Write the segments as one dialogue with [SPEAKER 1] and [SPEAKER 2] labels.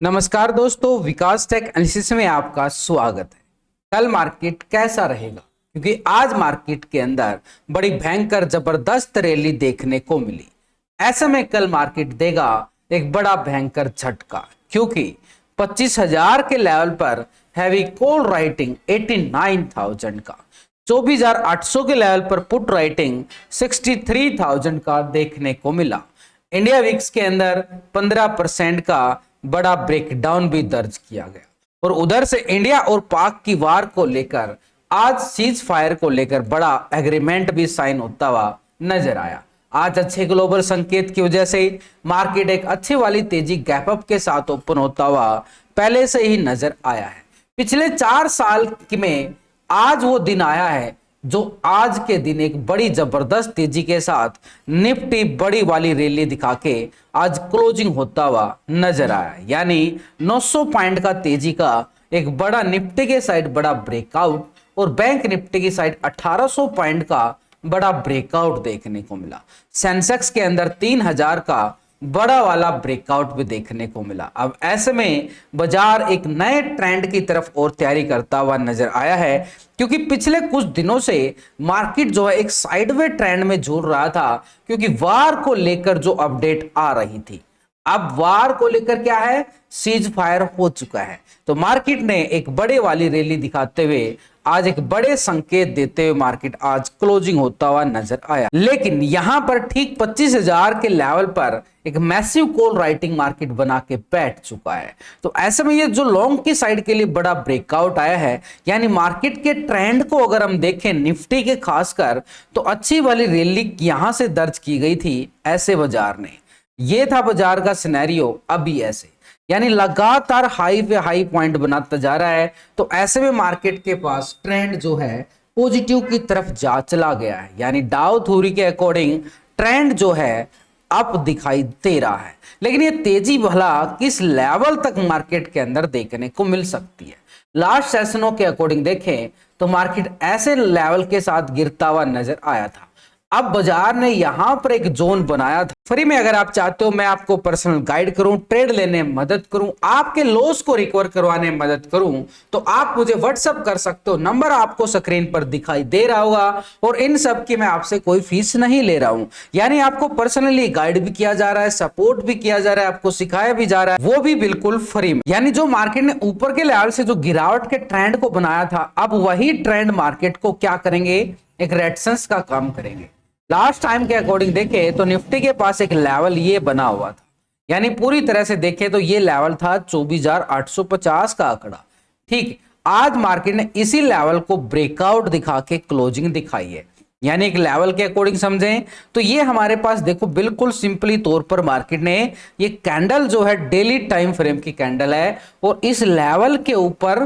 [SPEAKER 1] नमस्कार दोस्तों, विकास take analysis में आपका स्वागत है। कल मार्केट कैसा रहेगा? क्योंकि आज मार्केट के अंदर बड़ी भयंकर जबरदस्त रैली देखने को मिली। ऐसे में कल मार्केट देगा एक बड़ा भयंकर झटका, क्योंकि 25,000 के लेवल पर हैवी कॉल राइटिंग 89,000 का, 24,800 के लेवल पर पुट राइटिंग 63,000 का देखने को मिला। इंडिया विक्स के अंदर 15% का बड़ा ब्रेकडाउन भी दर्ज किया गया और उधर से इंडिया और पाक की वार को लेकर आज सीज फायर को लेकर बड़ा एग्रीमेंट भी साइन होता हुआ नजर आया। आज अच्छे ग्लोबल संकेत की वजह से मार्केट एक अच्छी वाली तेजी गैप अप के साथ ओपन होता हुआ पहले से ही नजर आया है। पिछले 4 साल में आज वो दिन आया है जो आज के दिन एक बड़ी जबरदस्त तेजी के साथ निफ्टी बड़ी वाली रैली दिखा के आज क्लोजिंग होता हुआ नजर आया। यानी 900 पॉइंट का तेजी का एक बड़ा निफ्टी के साइड बड़ा ब्रेकआउट और बैंक निफ्टी की साइड 1800 पॉइंट का बड़ा ब्रेकआउट देखने को मिला। सेंसेक्स के अंदर 3000 का बड़ा वाला ब्रेकआउट भी देखने को मिला। अब ऐसे में बाजार एक नए ट्रेंड की तरफ और तैयारी करता हुआ नजर आया है, क्योंकि पिछले कुछ दिनों से मार्केट जो है एक साइडवे ट्रेंड में झूल रहा था, क्योंकि वार को लेकर जो अपडेट आ रही थी। अब वार को लेकर क्या है, सीज फायर हो चुका है, तो मार्केट ने एक बड़े वाली रैली दिखाते हुए आज एक बड़े संकेत देते हुए मार्केट आज क्लोजिंग होता हुआ नजर आया। लेकिन यहां पर ठीक 25,000 के लेवल पर एक मैसिव कॉल राइटिंग मार्केट बना के बैठ चुका है। तो ऐसे में ये जो लॉन्ग की साइड के लिए बड़ा ब्रेकआउट आया है, यानी मार्केट के ट्रेंड को अगर हम देखें निफ्टी के खासकर, तो अच्छी वाली रैली यहां से दर्ज की गई थी ऐसे बाजार ने। ये था बाजार का सिनेरियो अभी ऐसे, यानी लगातार हाई पे हाई पॉइंट बनाता जा रहा है। तो ऐसे में मार्केट के पास ट्रेंड जो है पॉजिटिव की तरफ जा चला गया है, यानी डाउ थ्योरी के अकॉर्डिंग ट्रेंड जो है अप दिखाई दे रहा है। लेकिन ये तेजी भला किस लेवल तक मार्केट के अंदर देखने को मिल सकती है? लास्ट सेशनों के अकॉर्डिंग देखें तो मार्केट ऐसे लेवल के साथ गिरता हुआ नजर आया था। अब बाजार ने यहां पर एक जोन बनाया था। फ्री में अगर आप चाहते हो मैं आपको पर्सनल गाइड करूं, ट्रेड लेने में मदद करूं, आपके लॉस को रिकवर करवाने में मदद करूं, तो आप मुझे व्हाट्सएप कर सकते हो। नंबर आपको स्क्रीन पर दिखाई दे रहा होगा और इन सब की मैं आपसे कोई फीस नहीं ले रहा हूं, यानी आपको पर्सनली गाइड भी किया जा रहा है, सपोर्ट भी किया जा रहा है, आपको सिखाया भी जा रहा है, वो भी बिल्कुल फ्री में। यानी जो मार्केट ने ऊपर के लेवल से जो गिरावट के ट्रेंड को बनाया था, अब वही ट्रेंड मार्केट को क्या करेंगे, एक रेजिस्टेंस का काम करेंगे। लास्ट टाइम के अकॉर्डिंग देखें तो निफ्टी के पास एक लेवल ये बना हुआ था, यानी पूरी तरह से देखें तो ये लेवल था 24,850 का आंकड़ा। ठीक, आज मार्केट ने इसी लेवल को ब्रेकआउट दिखा के क्लोजिंग दिखाई है। यानी एक लेवल के अकॉर्डिंग समझें तो ये हमारे पास देखो बिल्कुल सिंपली तौर पर मार्केट ने ये कैंडल जो है डेली टाइम फ्रेम की कैंडल है और इस लेवल के ऊपर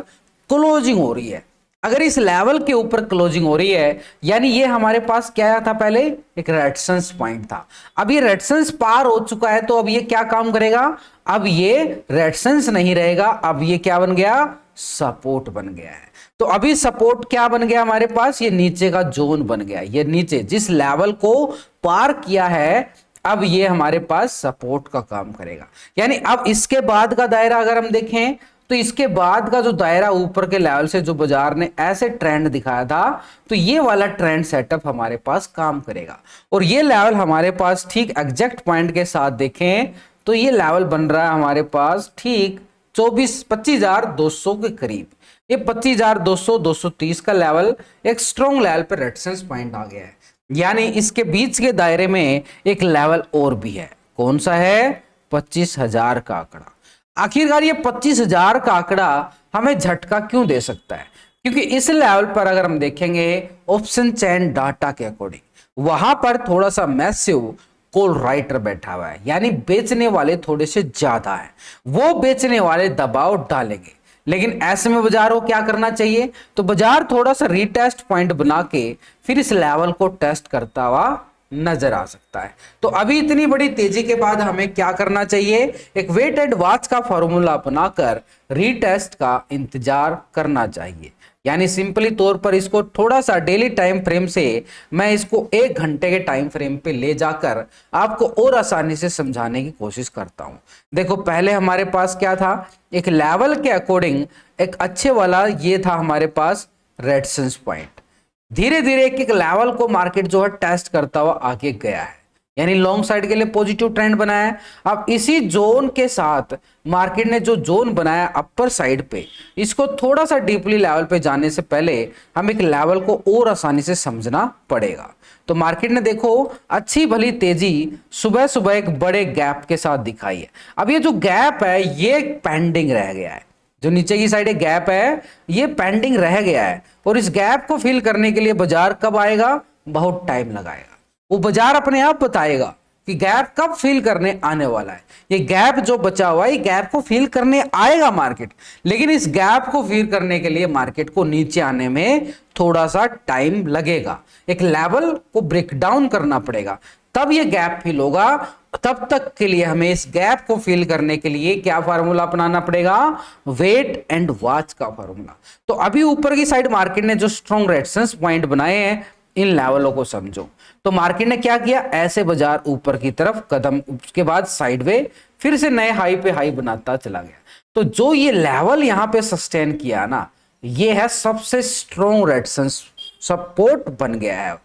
[SPEAKER 1] क्लोजिंग हो रही है। अगर इस लेवल के ऊपर क्लोजिंग हो रही है, यानी ये हमारे पास क्या आया था, पहले एक रेजिस्टेंस पॉइंट था। अब ये रेजिस्टेंस पार हो चुका है, तो अब ये क्या काम करेगा, अब ये रेजिस्टेंस नहीं रहेगा, अब ये क्या बन गया, सपोर्ट बन गया है। तो अभी सपोर्ट क्या बन गया हमारे पास, ये नीचे का जोन बन गया। ये नीचे जिस लेवल को पार किया है, अब ये हमारे पास सपोर्ट का काम करेगा। यानी अब इसके बाद का दायरा अगर हम देखें तो इसके बाद का जो दायरा ऊपर के लेवल से जो बाजार ने ऐसे ट्रेंड दिखाया था, तो ये वाला ट्रेंड सेटअप हमारे पास काम करेगा। और ये लेवल हमारे पास ठीक एग्जैक्ट पॉइंट के साथ देखें तो ये लेवल बन रहा है हमारे पास ठीक 25,200 के करीब। ये 25,200 230 का लेवल एक स्ट्रॉन्ग लेवल पर रेजिस्टेंस पॉइंट आ गया है। यानी इसके बीच के दायरे में एक लेवल और भी है, कौन सा है, 25,000 का आंकड़ा। आखिरकार ये 25,000 का आंकड़ा हमें झटका क्यों दे सकता है? क्योंकि इस लेवल पर अगर हम देखेंगे ऑप्शन चेन डाटा के अकॉर्डिंग, वहां पर थोड़ा सा मैसिव कॉल राइटर बैठा हुआ है, यानी बेचने वाले थोड़े से ज्यादा हैं, वो बेचने वाले दबाव डालेंगे। लेकिन ऐसे में बाजार को क्या करना चाहिए, तो बाजार थोड़ा सा रीटेस्ट पॉइंट बना के फिर इस लेवल को टेस्ट करता हुआ नजर आ सकता है। तो अभी इतनी बड़ी तेजी के बाद हमें क्या करना चाहिए, एक वेटेड वॉच का फॉर्मूला अपनाकर रीटेस्ट का इंतजार करना चाहिए। यानी सिंपली तौर पर इसको थोड़ा सा डेली टाइम फ्रेम से मैं इसको 1 घंटे के टाइम फ्रेम पे ले जाकर आपको और आसानी से समझाने की कोशिश करता हूं। देखो पहले हमारे पास क्या था, एक लेवल के अकॉर्डिंग एक अच्छे वाला ये था हमारे पास रेजिस्टेंस पॉइंट। धीरे धीरे एक एक लेवल को मार्केट जो है टेस्ट करता हुआ आगे गया है, यानी लॉन्ग साइड के लिए पॉजिटिव ट्रेंड बनाया है। अब इसी जोन के साथ मार्केट ने जो जोन बनाया अपर साइड पे, इसको थोड़ा सा डीपली लेवल पे जाने से पहले हम एक लेवल को और आसानी से समझना पड़ेगा। तो मार्केट ने देखो अच्छी भली तेजी सुबह सुबह एक बड़े गैप के साथ दिखाई है। अब ये जो गैप है ये पेंडिंग रह गया है, जो नीचे की साइड एक गैप है ये पेंडिंग रह गया है, और इस गैप को फिल करने के लिए बाजार कब आएगा, बहुत टाइम लगाएगा। वो बाजार अपने आप बताएगा कि गैप कब फिल करने आने वाला है। ये गैप जो बचा हुआ है ये गैप को फिल करने आएगा मार्केट, लेकिन इस गैप को फिल करने के लिए मार्केट को नीचे आने में थोड़ा सा टाइम लगेगा, एक लेवल को ब्रेक डाउन करना पड़ेगा, तब ये गैप फिल होगा। तब तक के लिए हमें इस गैप को फिल करने के लिए क्या फार्मूला अपनाना पड़ेगा, वेट एंड वॉच का फार्मूला। तो अभी ऊपर की साइड मार्केट ने जो स्ट्रॉन्ग रेजिस्टेंस पॉइंट बनाए हैं, इन लेवलों को समझो। तो मार्केट ने क्या किया, ऐसे बाजार ऊपर की तरफ कदम, उसके बाद साइडवे, फिर से नए हाई पे हाई बनाता चला गया। तो जो ये लेवल यहां पे सस्टेन किया ना, ये है सबसे स्ट्रॉन्ग रेजिस्टेंस सपोर्ट बन गया है।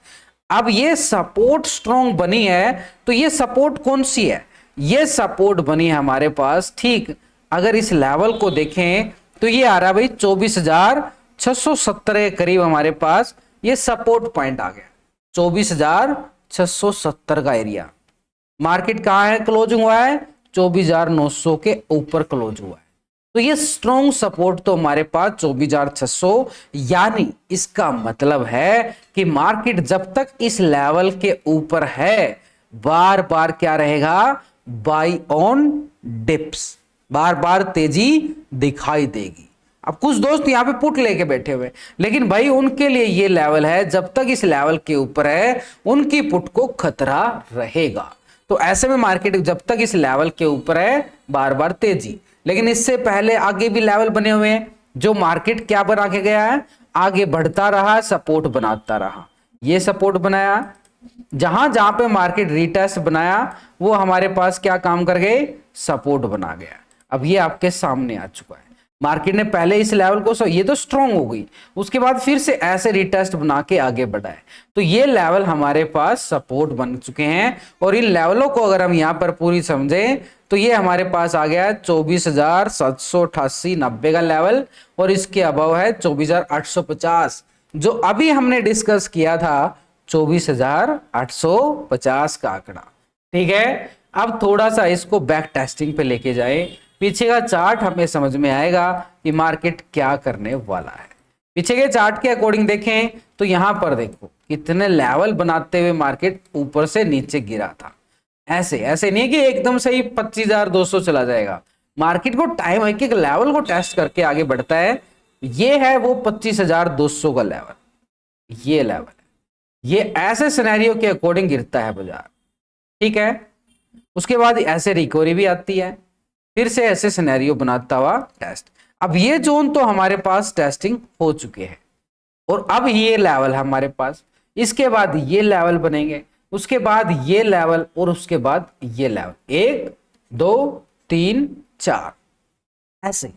[SPEAKER 1] अब ये सपोर्ट स्ट्रॉन्ग बनी है, तो ये सपोर्ट कौन सी है, ये सपोर्ट बनी है हमारे पास, ठीक अगर इस लेवल को देखें तो ये आ रहा है भाई 24,670 के करीब हमारे पास ये सपोर्ट पॉइंट आ गया। 24,670 का एरिया, मार्केट कहां है क्लोजिंग हुआ है, 24,900 के ऊपर क्लोज हुआ है। तो ये स्ट्रॉन्ग सपोर्ट तो हमारे पास 24,600, यानी इसका मतलब है कि मार्केट जब तक इस लेवल के ऊपर है बार बार क्या रहेगा, बाय ऑन डिप्स, बार बार तेजी दिखाई देगी। अब कुछ दोस्त यहां पे पुट लेके बैठे हुए, लेकिन भाई उनके लिए ये लेवल है, जब तक इस लेवल के ऊपर है उनकी पुट को खतरा रहेगा। तो ऐसे में मार्केट जब तक इस लेवल के ऊपर है बार बार तेजी, लेकिन इससे पहले आगे भी लेवल बने हुए हैं, जो मार्केट क्या बना के गया है, आगे बढ़ता रहा, सपोर्ट बनाता रहा। ये सपोर्ट बनाया, जहां जहां पे मार्केट रीटेस्ट बनाया वो हमारे पास क्या काम कर गए, सपोर्ट बना गया। अब ये आपके सामने आ चुका है, मार्केट ने पहले इस लेवल को, ये तो स्ट्रांग हो गई, उसके बाद फिर से ऐसे रिटेस्ट बना के आगे बढ़ा है। तो ये लेवल हमारे पास सपोर्ट बन चुके हैं, और इन लेवलों को अगर हम यहां पर पूरी समझें तो ये हमारे पास आ गया 24,788-90 का लेवल, और इसके अबव है 24,850, जो अभी हमने डिस्कस किया था 24,850 का आंकड़ा। ठीक है, अब थोड़ा सा इसको बैक टेस्टिंग पे लेके जाए, पीछे का चार्ट हमें समझ में आएगा कि मार्केट क्या करने वाला है। पीछे के चार्ट के अकॉर्डिंग देखें तो यहां पर देखो कितने लेवल बनाते हुए मार्केट ऊपर से नीचे गिरा था। ऐसे ऐसे नहीं है कि एकदम से ही 25,200 चला जाएगा, मार्केट को टाइम एक एक लेवल को टेस्ट करके आगे बढ़ता है। ये है वो 25,200 का लेवल, ये लेवल है, ये ऐसे सिनेरियो के अकॉर्डिंग गिरता है बाजार। ठीक है, उसके बाद ऐसे रिकवरी भी आती है, फिर से ऐसे सिनेरियो बनाता हुआ टेस्ट। अब ये जोन तो हमारे पास टेस्टिंग हो चुके हैं, और अब ये लेवल हमारे पास, इसके बाद ये लेवल बनेंगे, उसके बाद ये लेवल, और उसके बाद ये लेवल, 1 2 3 4, ऐसे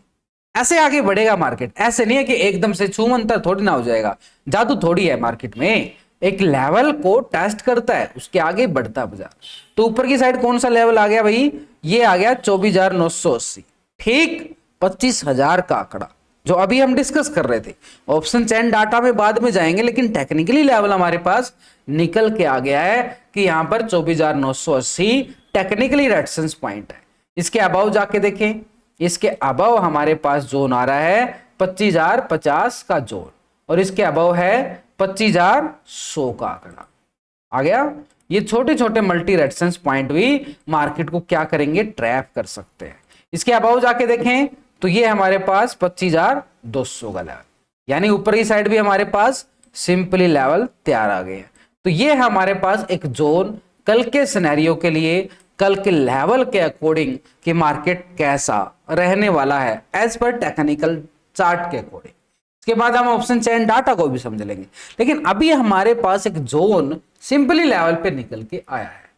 [SPEAKER 1] ऐसे आगे बढ़ेगा मार्केट। ऐसे नहीं है कि एकदम से छूमंतर थोड़ी ना हो जाएगा, जादू थोड़ी है मार्केट में, एक लेवल को टेस्ट करता है उसके आगे बढ़ता है बाजार। तो ऊपर की साइड कौन सा लेवल आ गया भाई, ये आ गया 24,980, ठीक 25,000 का आंकड़ा जो अभी हम डिस्कस कर रहे थे। ऑप्शन चैन डाटा में बाद में जाएंगे, लेकिन टेक्निकली लेवल हमारे पास निकल के आ गया है कि यहां पर 24,980 टेक्निकली रेजिस्टेंस पॉइंट है। इसके अबाव जाके देखें, इसके अबाव हमारे पास जोन आ रहा है 25,050 का जोन, और इसके अबाव है 25,100 का आंकड़ा आ गया। ये छोटे छोटे मल्टी रेजिस्टेंस पॉइंट भी मार्केट को क्या करेंगे, ट्रैप कर सकते हैं। इसके अबाव जाके देखें तो ये हमारे पास 25,200 का लेवल, यानी ऊपर की साइड भी हमारे पास सिंपली लेवल तैयार आ गए हैं। तो ये हमारे पास एक जोन कल के सिनेरियो के लिए, कल के लेवल के अकॉर्डिंग कि मार्केट कैसा रहने वाला है एज पर टेक्निकल चार्ट के अकॉर्डिंग। इसके बाद हम ऑप्शन चेन डाटा को भी समझ लेंगे, लेकिन अभी हमारे पास एक जोन सिंपली लेवल पे निकल के आया है।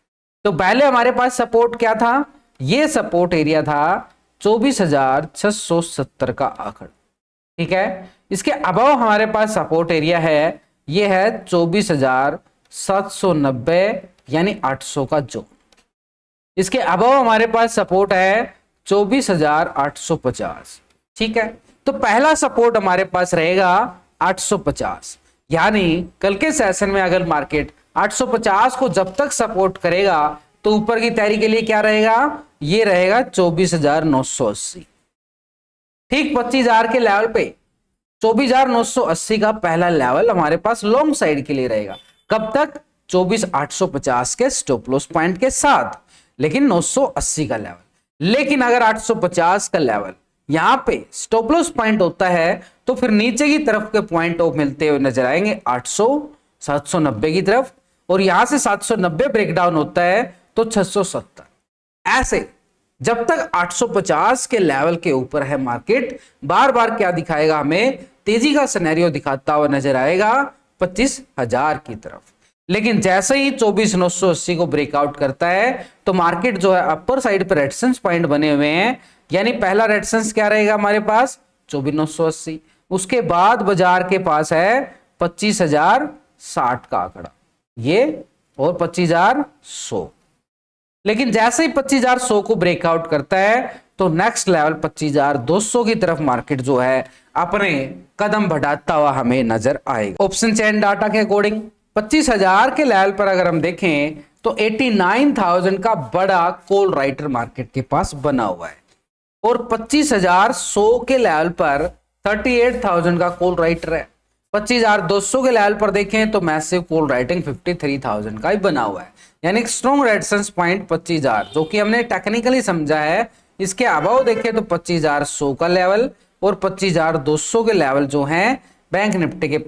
[SPEAKER 1] तो पहले हमारे पास सपोर्ट क्या था, ये सपोर्ट एरिया था 24,670 का आंकड़ा, ठीक है। इसके अबव हमारे पास सपोर्ट एरिया है, ये है 24,790 यानी 800 का जोन। इसके अबव हमारे पास सपोर्ट है 24,850, ठीक है। तो पहला सपोर्ट हमारे पास रहेगा 850, यानी कल के सेशन में अगर मार्केट 850 को जब तक सपोर्ट करेगा तो ऊपर की तैयारी के लिए क्या रहेगा, ये रहेगा 24,980, ठीक 25,000 के लेवल पे 24,980 का पहला लेवल हमारे पास लॉन्ग साइड के लिए रहेगा। कब तक, 24,850 के स्टॉप लॉस पॉइंट के साथ, लेकिन 980 का लेवल। लेकिन अगर 850 का लेवल यहां पे स्टॉप लॉस पॉइंट होता है तो फिर नीचे की तरफ के पॉइंट ऑफ मिलते हुए नजर आएंगे 800, 790 की तरफ, और यहां से 790 ब्रेकडाउन होता है तो 670। ऐसे जब तक 850 के लेवल के ऊपर है मार्केट, बार बार क्या दिखाएगा हमें, तेजी का सिनेरियो दिखाता हुआ नजर आएगा 25,000 की तरफ। लेकिन जैसे ही 24,980 को ब्रेकआउट करता है तो मार्केट जो है अपर साइड पर रेजिस्टेंस पॉइंट बने हुए हैं, यानी पहला रेजिस्टेंस क्या रहेगा हमारे पास 24,980, उसके बाद बाजार के पास है 25,060 का आंकड़ा, ये और 25,100। लेकिन जैसे ही 25,100 को ब्रेकआउट करता है तो नेक्स्ट लेवल 25,200 की तरफ मार्केट जो है अपने कदम बढ़ाता हुआ हमें नजर आएगा। ऑप्शन चेन डाटा के अकॉर्डिंग 25,000 के लेवल पर अगर हम देखें तो 89,000 का बड़ा कॉल राइटर मार्केट के पास बना हुआ है, और 25,100 के लेवल पर 38,000 का कॉल राइटर है। 25,200 के लेवल पर देखें तो मैसिव कॉल राइटिंग 53,000 का ही बना हुआ है, यानी स्ट्रॉन्ग रेजिस्टेंस पॉइंट 25,000 जो कि हमने टेक्निकली समझा है। इसके अभाव देखें तो 25,100 का लेवल और 25,200 के लेवल जो हैं बैंक निफ्टी के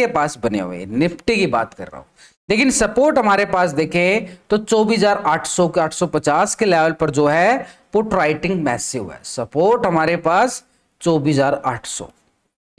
[SPEAKER 1] पास बने हुए हैं। निफ्टी की बात कर रहा हूं, लेकिन सपोर्ट हमारे पास देखें तो 24,800 के 850 के लेवल पर जो है पुट राइटिंग मैसिव है। सपोर्ट हमारे पास 24,800,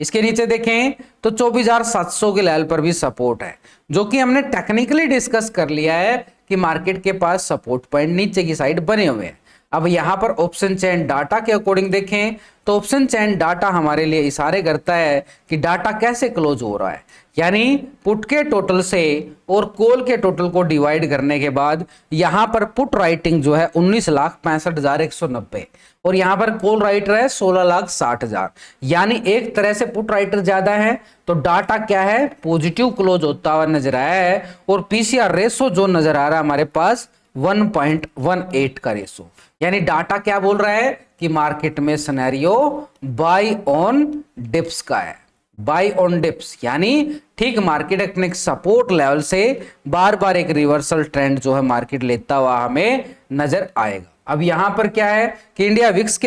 [SPEAKER 1] इसके नीचे देखें तो 24,700 के लेवल पर भी सपोर्ट है, जो कि हमने टेक्निकली डिस्कस कर लिया है कि मार्केट के पास सपोर्ट पॉइंट नीचे की साइड बने हुए हैं। अब यहां पर ऑप्शन चेन डाटा के अकॉर्डिंग देखें तो ऑप्शन चेन डाटा हमारे लिए इशारे करता है कि डाटा कैसे क्लोज हो रहा है, यानी पुट के टोटल से और कॉल के टोटल को डिवाइड करने के बाद यहां पर पुट राइटिंग जो है 19,65,190 और यहां पर कॉल राइटर है 16,60,000, यानी एक तरह से पुट राइटर ज्यादा है तो डाटा क्या है, पॉजिटिव क्लोज होता हुआ नजर आया है। और पीसीआर रेशो जो नजर आ रहा है हमारे पास 1.18 का रेशो, यानी डाटा क्या बोल रहा है कि मार्केट में सिनेरियो बाय ऑन डिप्स का है। बाय ऑन डिप्स यानी ठीक मार्केट अपने सपोर्ट लेवल से बार बार एक रिवर्सल ट्रेंड जो है मार्केट लेता हुआ हमें नजर आएगा। अब यहां पर क्या है कि इंडिया विक्स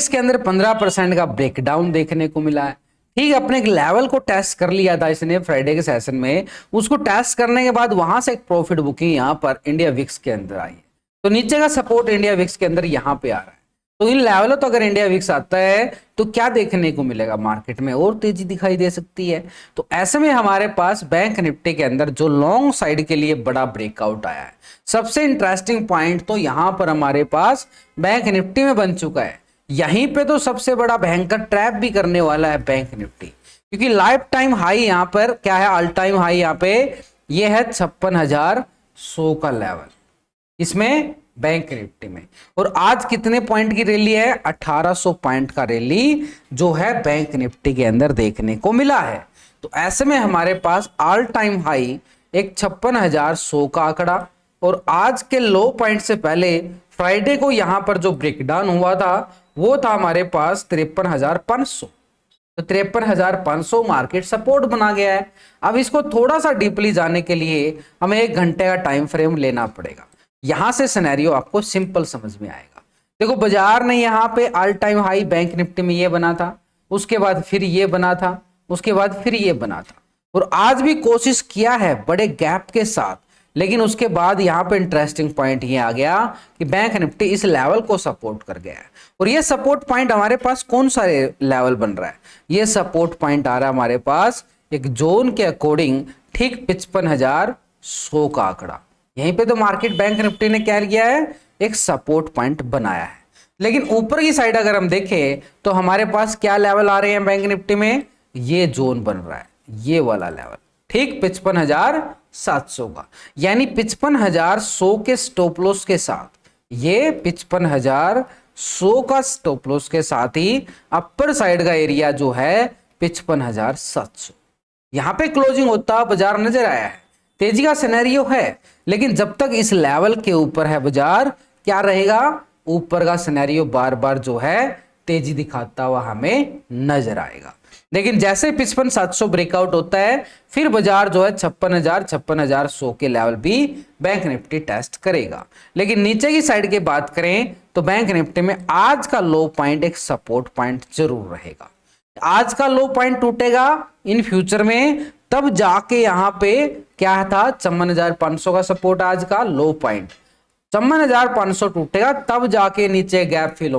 [SPEAKER 1] के अंदर 15% का ब्रेकडाउन देखने को मिला है। ठीक अपने एक लेवल को टेस्ट कर लिया था इसने फ्राइडे के सेशन में, उसको टेस्ट करने के बाद वहां से एक प्रॉफिट बुकिंग यहां पर इंडिया विक्स के अंदर आई है। तो नीचे का सपोर्ट इंडिया विक्स के अंदर यहां पे आ रहा है। तो इन लेवलों तो अगर इंडिया विक्स आता है तो क्या देखने को मिलेगा, मार्केट में और तेजी दिखाई दे सकती है। तो ऐसे में हमारे पास बैंक निफ्टी के अंदर जो लॉन्ग साइड के लिए बड़ा ब्रेकआउट आया है, सबसे इंटरेस्टिंग पॉइंट तो यहां पर हमारे पास बैंक निफ्टी में बन चुका है। यहीं पे तो सबसे बड़ा भयंकर ट्रैप भी करने वाला है बैंक निफ्टी, क्योंकि लाइफ टाइम हाई यहां पर क्या है, ऑल टाइम हाई यहां पे ये है 56,100 का लेवल इसमें बैंक निफ्टी में। और आज कितने पॉइंट की रैली है, 1800 पॉइंट का रैली जो है बैंक निफ्टी के अंदर देखने को मिला है। तो ऐसे में हमारे पास ऑल टाइम हाई एक 56,100 का आंकड़ा, और आज के लो पॉइंट से पहले फ्राइडे को यहां पर जो ब्रेकडाउन हुआ था वो था हमारे पास 53,500। तो 53,500 मार्केट सपोर्ट बना गया है। अब इसको थोड़ा सा डीपली जाने के लिए हमें 1 घंटे का टाइम फ्रेम लेना पड़ेगा, यहां से सिनेरियो आपको सिंपल समझ में आएगा। देखो बाजार ने यहां पे all time high bank Nifty में ये बना था, उसके बाद फिर ये बना था, उसके बाद फिर ये बना था। और आज भी कोशिश किया है बड़े गैप के साथ, लेकिन उसके बाद यहाँ पे इंटरेस्टिंग पॉइंट ये आ गया कि बैंक निफ्टी इस लेवल को सपोर्ट कर गया है। और ये सपोर्ट पॉइंट हमारे पास कौन सा लेवल बन रहा है, ये सपोर्ट पॉइंट आ रहा है हमारे पास एक जोन के अकॉर्डिंग ठीक 55,100 का आंकड़ा। यहीं पे तो मार्केट बैंक निफ्टी ने क्या किया है, एक सपोर्ट पॉइंट बनाया है। लेकिन ऊपर की साइड अगर हम देखें तो हमारे पास क्या लेवल आ रहे हैं बैंक निफ्टी में, ये जोन बन रहा है, ये वाला लेवल ठीक 55,700 का, यानी 55,100 के स्टॉप लॉस के साथ, ये 55,100 का स्टॉप लॉस के साथ ही अपर साइड का एरिया जो है 55,700, यहां पे क्लोजिंग होता बाजार नजर आया है। तेजी का सिनेरियो है, लेकिन जब तक इस लेवल के ऊपर है बाजार, क्या रहेगा, ऊपर का सिनेरियो बार बार जो है तेजी दिखाता हुआ हमें नजर आएगा। लेकिन जैसे 55,700 ब्रेकआउट होता है, फिर बाजार जो है 56,100 के लेवल भी बैंक निफ्टी टेस्ट करेगा। लेकिन नीचे की साइड की बात करें तो बैंक निफ्टी में आज का लो पॉइंट एक सपोर्ट पॉइंट जरूर रहेगा। आज का लो पॉइंट टूटेगा इन फ्यूचर में, तब जाके यहां पे क्या था, 54,500 का सपोर्ट, आज का लो पॉइंट 54,500 टूटेगा, तब जाके नीचे गैप फिल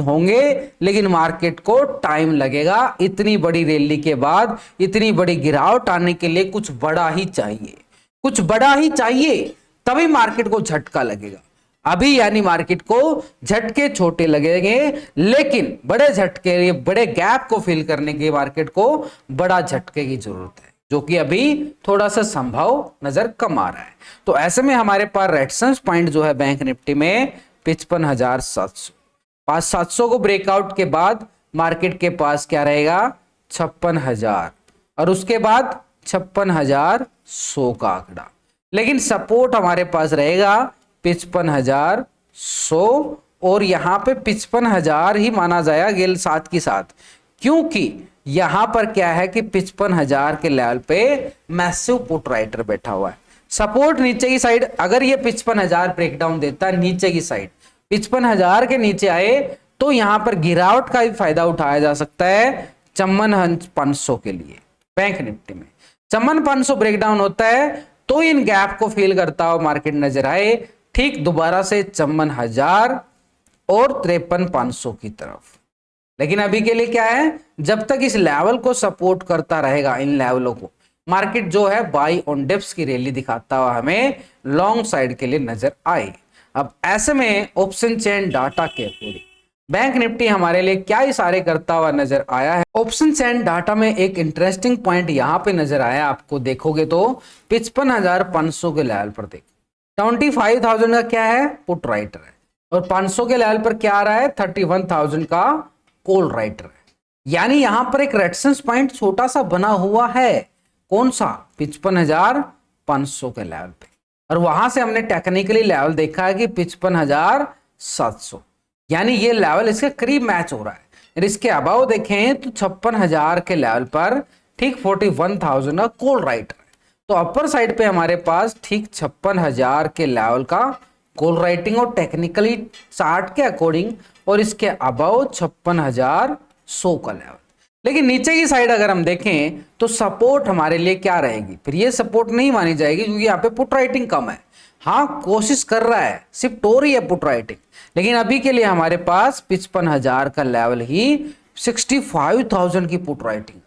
[SPEAKER 1] होंगे। लेकिन मार्केट को टाइम लगेगा, इतनी बड़ी रैली के बाद इतनी बड़ी गिरावट आने के लिए कुछ बड़ा ही चाहिए, तभी मार्केट को झटका लगेगा। अभी यानी मार्केट को झटके छोटे लगेंगे, लेकिन बड़े झटके, बड़े गैप को फिल करने के मार्केट को बड़ा झटके की जरूरत है, जो कि अभी थोड़ा सा संभव नजर कम आ रहा है। तो ऐसे में हमारे पास रेजिस्टेंस पॉइंट जो है बैंक निफ्टी में 55,700, 5,700 को ब्रेकआउट के बाद मार्केट के पास क्या रहेगा, 56,000, और उसके बाद 56,100 का आंकड़ा। लेकिन सपोर्ट हमारे पास रहेगा 55,100, और यहां पे 55,000 ही माना जाएगा साथ की साथ, क्योंकि यहां पर क्या है कि 55,000 के लेवल पे मैसिव पुट राइटर बैठा हुआ है। सपोर्ट नीचे की साइड, अगर ये 55,000 ब्रेकडाउन देता है नीचे की साइड, 55,000 के नीचे आए, तो यहां पर गिरावट का भी फायदा उठाया जा सकता है 54,500 के लिए। बैंक निफ्टी में 54,500 ब्रेकडाउन होता है तो इन गैप को फिल करता हुआ मार्केट नजर आए, ठीक दोबारा से 54,000 और 53,500 की तरफ। लेकिन अभी के लिए क्या है, जब तक इस लेवल को सपोर्ट करता रहेगा, इन लेवलों को, मार्केट जो है बाई ऑन डिप्स की रैली दिखाता हुआ हमें लॉन्ग साइड के लिए नजर आए। अब ऐसे में ऑप्शन चेन डाटा के अकॉर्डिंग बैंक निफ्टी हमारे लिए क्या इशारे करता हुआ नजर आया है। ऑप्शन चेन डाटा में एक इंटरेस्टिंग पॉइंट यहां पे नजर आया, आपको देखोगे तो 55,500 के लेवल पर देख 25,000 का क्या है, पुट राइटर है, और 500 के लेवल पर क्या आ रहा है, 31,000 का कॉल राइटर है। यानी यहां पर एक रेजिस्टेंस पॉइंट छोटा सा बना हुआ है, कौन सा, 55,500 के लेवल पे, और वहां से हमने टेक्निकली लेवल देखा है कि 55,700, यानी ये लेवल इसके करीब मैच हो रहा है। और इसके अबाव देखें तो 56,000 के लेवल पर ठीक 41,000 का कॉल राइटर है। तो अपर साइड पे हमारे पास ठीक 56,000 के लेवल का कॉल राइटिंग और टेक्निकली चार्ट के अकॉर्डिंग, और इसके अबाव 56,100 का लेवल। लेकिन नीचे की साइड अगर हम देखें तो सपोर्ट हमारे लिए क्या रहेगी, फिर ये सपोर्ट नहीं मानी जाएगी, क्योंकि यहाँ पे पुट राइटिंग कम है। हाँ, कोशिश कर रहा है, शिफ्ट हो रही है पुट राइटिंग, लेकिन अभी के लिए हमारे पास 55,000 का लेवल ही 65,000 की पुट राइटिंग,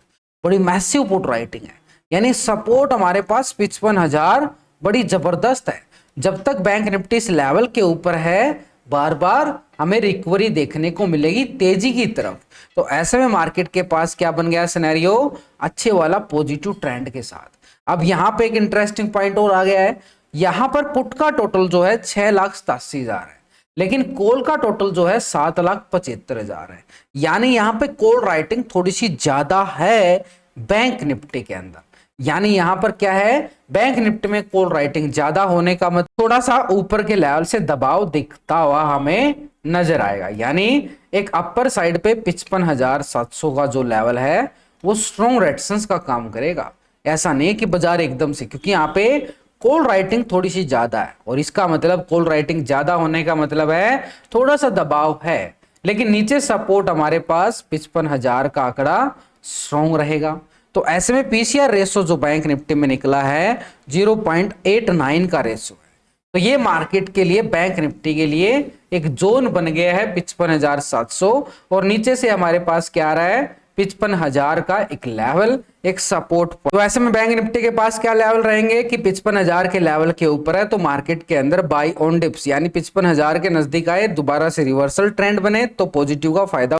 [SPEAKER 1] बड़ी मैसिव पुट राइटिंग है। यानी सपोर्ट हमारे पास 55,000 बड़ी जबरदस्त है। जब तक बैंक निफ्टी इस लेवल के ऊपर है, बार बार हमें रिकवरी देखने को मिलेगी तेजी की तरफ। तो ऐसे में मार्केट के पास क्या बन गया सिनेरियो, अच्छे वाला पॉजिटिव ट्रेंड के साथ। अब यहाँ पे एक इंटरेस्टिंग पॉइंट और आ गया है, यहाँ पर पुट का टोटल जो है 6,87,000 है, लेकिन कॉल का टोटल जो है 7,75,000 है। यानी यहाँ पे कॉल राइटिंग थोड़ी सी ज्यादा है बैंक निफ्टी के अंदर। यानी यहां पर क्या है, बैंक निफ्टी में कॉल राइटिंग ज्यादा होने का मतलब थोड़ा सा ऊपर के लेवल से दबाव दिखता हुआ हमें नजर आएगा। यानी एक अपर साइड पे 55,700 का जो लेवल है वो स्ट्रॉन्ग रेजिस्टेंस का काम करेगा। ऐसा नहीं कि बाजार एकदम से, क्योंकि यहाँ पे कॉल राइटिंग थोड़ी सी ज्यादा है, और इसका मतलब कॉल राइटिंग ज्यादा होने का मतलब है थोड़ा सा दबाव है। लेकिन नीचे सपोर्ट हमारे पास 55,000 का आंकड़ा स्ट्रॉन्ग रहेगा। तो ऐसे में पीसीआर रेशो जो बैंक निफ्टी में निकला है 0.89 का रेशो है। तो ये मार्केट के लिए, बैंक निफ्टी के लिए एक जोन बन गया है 55,700 और नीचे से हमारे पास क्या आ रहा है 55,000 का एक लेवल, एक सपोर्ट। तो ऐसे में बैंक निफ्टी के पास क्या लेवल रहेंगे कि 55,000 के लेवल के ऊपर है तो मार्केट के अंदर बाई ऑन डिप्स, यानी 55,000 के नजदीक आए, दोबारा से रिवर्सल ट्रेंड बने तो पॉजिटिव का फायदा